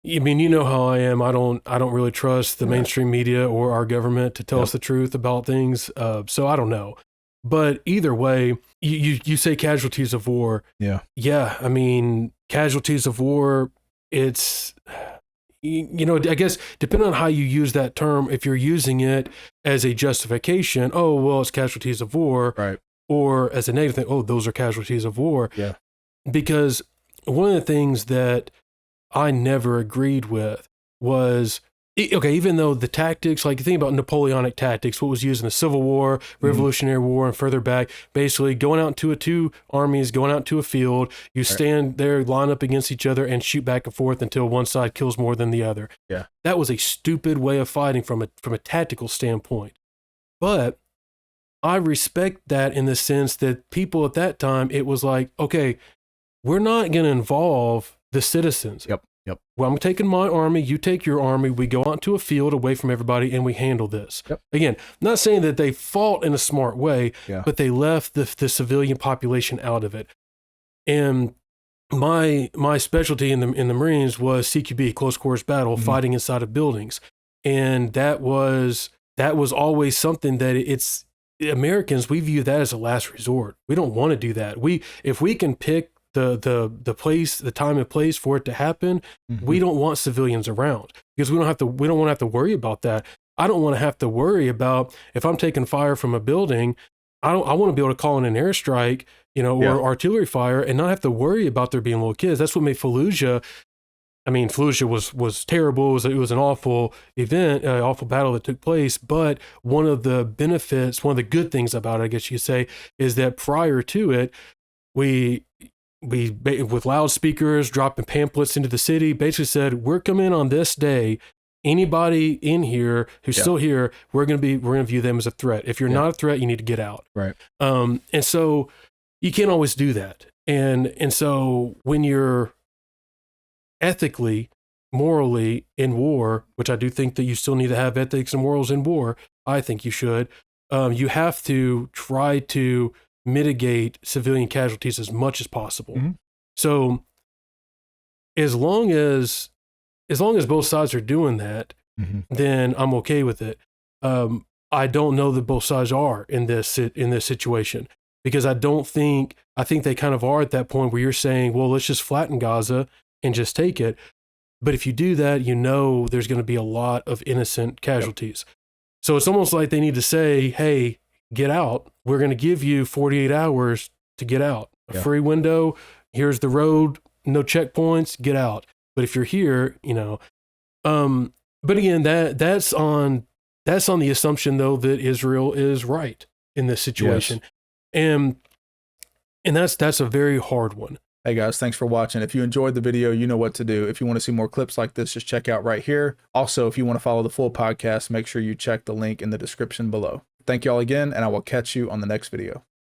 I mean, you know how I am. I don't really trust the mainstream media or our government to tell us the truth about things. So I don't know. But either way, you say casualties of war. Yeah. Yeah. I mean, casualties of war, it's, I guess depending on how you use that term, if you're using it as a justification, oh, well, it's casualties of war. Right. Or as a negative thing, oh, those are casualties of war. Yeah. Because one of the things that I never agreed with was, okay, even though the tactics, like you think about Napoleonic tactics, what was used in the Civil War, Revolutionary War, and further back, basically going out to two armies, going out to a field, you stand there, line up against each other, and shoot back and forth until one side kills more than the other. Yeah. That was a stupid way of fighting from a tactical standpoint. But I respect that in the sense that people at that time, it was like, okay, we're not going to involve the citizens. Yep. Well, I'm taking my army, you take your army, we go out to a field away from everybody and we handle this. Yep. Again, not saying that they fought in a smart way, but they left the civilian population out of it. And my specialty in the Marines was CQB, close quarters battle, fighting inside of buildings. And that was always something that it's Americans, we view that as a last resort. We don't want to do that. If we can pick the place, the time and place for it to happen, we don't want civilians around because we don't want to have to worry about that. I don't want to have to worry about if I'm taking fire from a building. I want to be able to call in an airstrike, or artillery fire and not have to worry about there being little kids. That's what made Fallujah. I mean, Fallujah was terrible. It was an awful event, awful battle that took place. But one of the benefits, one of the good things about it, I guess you could say, is that prior to it, we with loudspeakers dropping pamphlets into the city basically said, we're coming on this day. Anybody in here who's still here, we're going to view them as a threat. If you're not a threat, you need to get out. Right. And so you can't always do that. And so when you're ethically, morally in war, which I do think that you still need to have ethics and morals in war, I think you should, you have to try to mitigate civilian casualties as much as possible. So as long as both sides are doing that, then I'm okay with it. I don't know that both sides are in this situation because I think they kind of are at that point where you're saying, well, let's just flatten Gaza and just take it. But if you do that, there's going to be a lot of innocent casualties. So it's almost like they need to say, hey, get out. We're going to give you 48 hours to get out. A free window. Here's the road. No checkpoints. Get out. But if you're here, but again, that's on the assumption though that Israel is right in this situation. And that's a very hard one. Hey guys, thanks for watching. If you enjoyed the video, you know what to do. If you want to see more clips like this, just check out right here. Also, if you want to follow the full podcast, make sure you check the link in the description below. Thank you all again, and I will catch you on the next video.